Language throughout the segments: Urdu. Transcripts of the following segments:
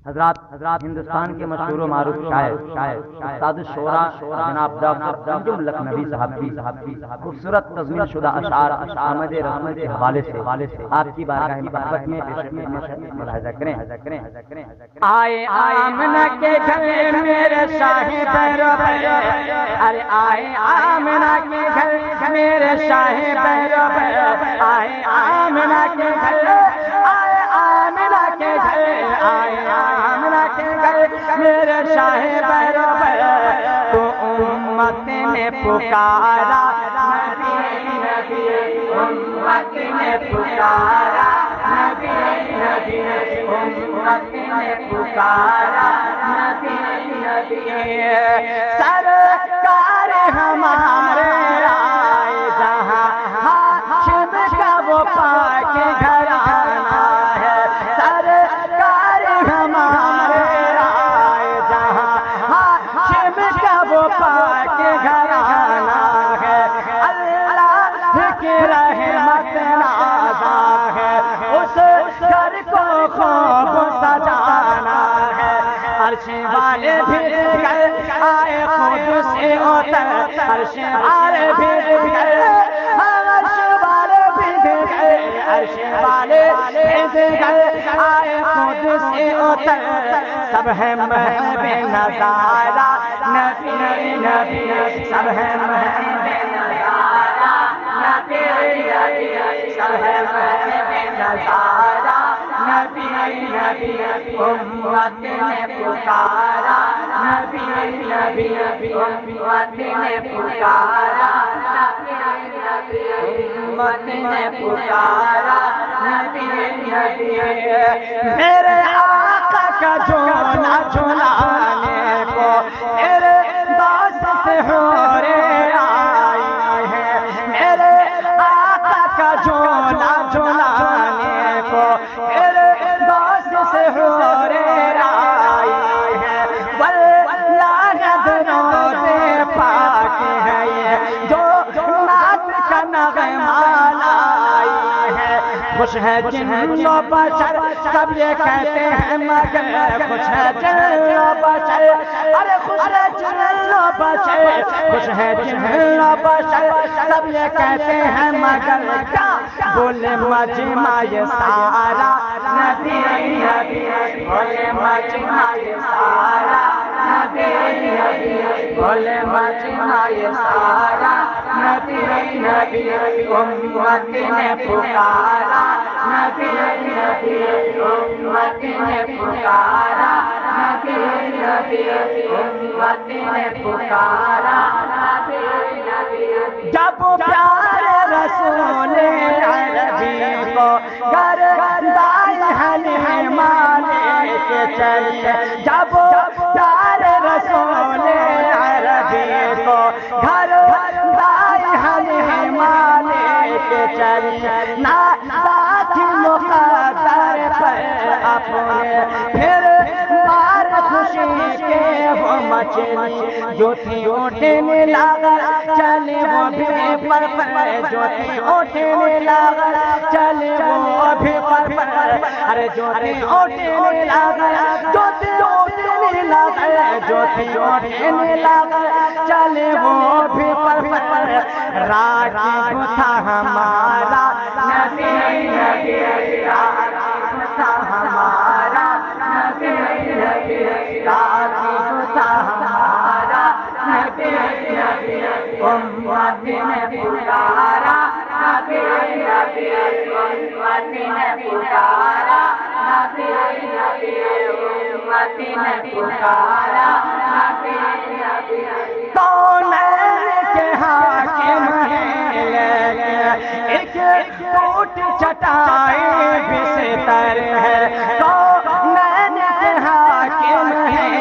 حضرات ہندوستان کے مشہور و معروف شاعر استاد الشعراء جناب ڈاکٹر انجم لکھنوی صاحب کی خوبصورت تضمین شدہ اشعار آمد رسول کے حوالے سے آپ کی بارگاہ محبت میں ملاحظہ کریں۔ آئے آمنہ کے گھر میرے شاہ بہرو، ارے آئے آمنہ کے گھر میرے شاہ بہرو، آئے آمنہ کے گھر، آئے آمنہ کے گھر، آئے آمنہ کے گھر میرے شاہ بہرو، تو امت نے پکارا نبی نبی، امت نے پکارا نبی نبی، امت نے پکارا نبی نبی، سرکار ہمارے آئے جہاں ہاشم کا وہ پاک گھرانہ ہے، سرکار ہمارے آئے جہاں ہاشم کا وہ پاک گھرانہ ہے، اللہ کی رحمت نازا ہے، اس گھر کو خوب سجانا ہے، عرش والے بھی گئے آئے خود سے اتر، عرش والے بھی گئے، عرش والے بھی گئے، عرش والے بھی گئے آئے خود سے اتر، سب ہے محب نظارہ نبی نبی، سب ہے محب نظارہ نبی نبی، سب ہے محب نظارہ نبی نبی، امت نے پکارا نبی نبی، امت نے پکارا نبی نبی، امت نے پکارا نبی نبی، میرے آقا کا جھولا جھولانے کو میرے داس سے ہورے آئی ہے، میرے آقا کا جھولا جھولانے کو میرے داس سے ہورے آئی ہے، واللہ روزے پاک ہے یہ جو نعت کا نغمہ لائی ہے، خوش ہے جن و بشر سب یہ کہتے ہیں مگر، خوش ہے جن و بشر، ارے خوش ہے جن و بشر، خوش ہے جن و بشر سب یہ کہتے ہیں مگر، کیا بولے مجمع یہ سارا نبی نبی، بولے مجمع یہ سارا نبی نبی، بولے مجمع یہ سارا نبی نبی، امت نے پکارا نبی نبی، امت نے پکارا نبی نبی، امت نے پکارا نبی نبی، جب پیارے رسول عربی کو گھر دائی حلیمہ لے کے چلے، جب پیارے رسول عربی کو گھر دائی حلیمہ لے کے چلے، ناداتی مقدر پر اپنے پھر بار خوشی کے وہ مچلی، جو تھی اٹھنے لگا چلے وہ بھی پر جو تھی اٹھنے لگا چلے وہ بھی پر، ارے جو تھی اٹھنے لگا، جو تھی اٹھنے لگا، جو تھی اٹھنے لگا چلے وہ بھی پر، راکب تھا ہمارا نبی نبی، راکب تھا ہمارا نبی نبی، راکب تھا ہمارا نبی نبی، امت نے پکارا نبی نبی، امت نے پکارا نبی نبی، امت نے پکارا نبی نبی، کونین کے حاکم ہیں ایک ٹوٹ چٹائی بستر ہے، کونین کے حاکم ہیں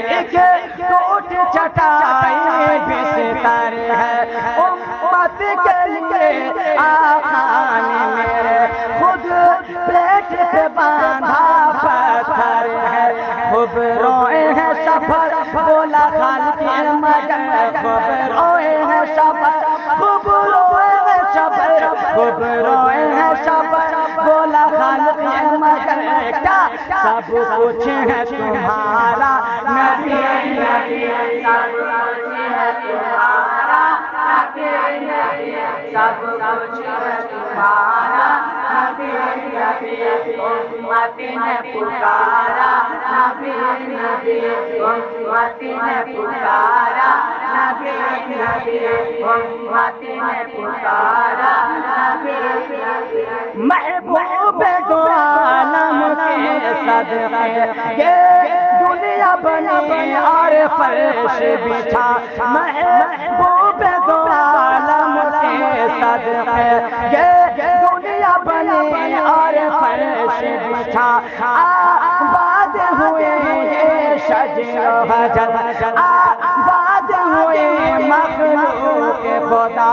ایک ٹوٹ چٹائی بستر ہے، امت کے لیے آقا نے میرے خود پلیٹ پہ باندھا پتھر ہے، خوب روئے ہیں سفر بولا خالق مگر، خوب روئے ہیں سفر، خوب روئے ہیں سفر، خوب روئے ہیں سفر بولا خالق مگر، کیا سب کچھ ہے تمہارا نبی نبی سب کچھ ہے تمہارا نبی نبی سب کچھ ہے تمہارا نبی نبی امتی نے پکارا نبی نبی امتی نے پکارا نبی نبی امتی نے پکارا نبی نبی محبوب دو عالم کے صدقے یہ دنیا بنی اور فرش بچھا محبوب دو عالم کے صدقے یہ دنیا بنی اور فرش بچھا آباد ہوئے یہ شجر و حجر آباد ہوئے مخلوق خدا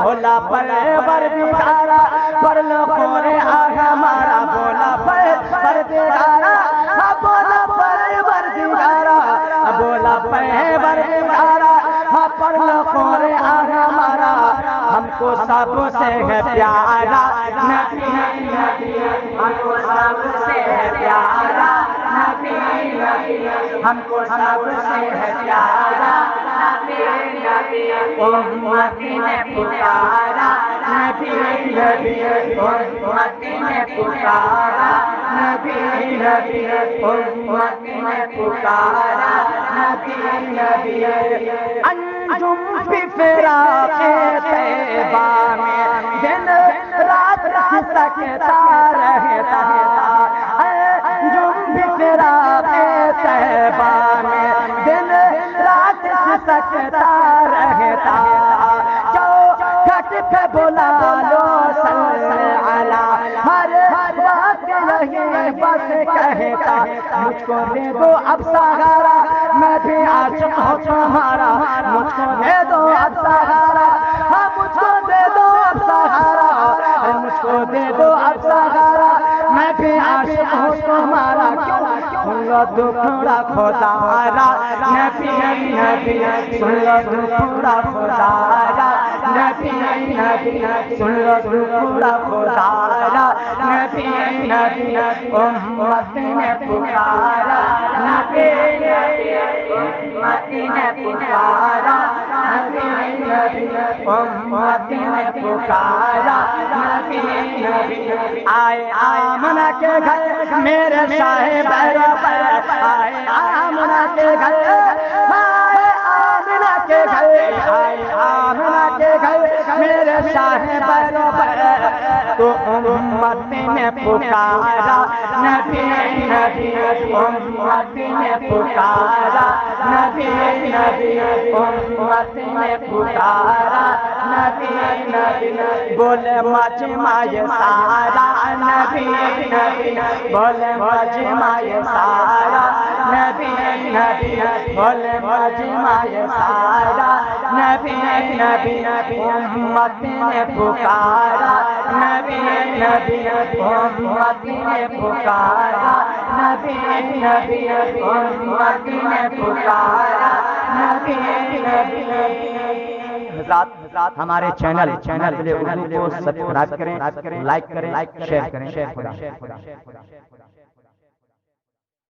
بولا پروردگارا پر لوگوں نے ہمارا بولا پروردگارا بولا پروردگارا بولا پروردگارا پر لوگوں نے ہمارا ہم کو سب سے ہے پیارا نبی نبی ہم کو سب سے ہے پیارا نبی نبی ہم کو سب سے ہے پیارا نبی نبی امتی نے پکارا نبی نبی امتی نے پکارا نبی نبی امتی نے پکارا نبی نبی انجم بھی فراق طیبہ میں دن رات سکتا رہتا انجم بھی فراق طیبہ میں دن رات سکتا رہتا جو کٹ کے بلا لو صلی علی ہر وقت یہی بس کہتا مجھ کو دے دو اب سہارا میں بھی عاشق ہوں تمہارا مجھ کو دے دو اب سہارا مجھ کو دے دو اب سہارا مجھ کو دے دو اب سہارا میں بھی عاشق ہوں تمہارا سن لو دکھڑا خدارا نبی نبی سن لو دکھڑا خدارا نبی نبی سن لو دکھڑا خدارا نبی نبی امتی نے پکارا نبی نبی امتی نے پکارا نبی نبی امتی نے پکارا نبی نبی آئے آمنہ کے گھر میرے شاہ برابر آئے آمنہ کے گھر آئے آمنہ کے گھر آئے آمنہ کے گھر میرے شاہ برابر تو امتی نے پکارا نبی نبی امتی نے پکارا نبی نبی امتی نے پکارا نبی نبی بولے مجمع سارا نبی نبی بولے مجمع سارا نبی نبی بولے مجمع سارا نبی نبی امتی نے پکارا نبی نبی امتی نے پکارا نبی نبی امتی نے پکارا نبی نبی حضرات ہمارے چینل اردو کو سبسکرائب کریں لائک کریں شیئر کریں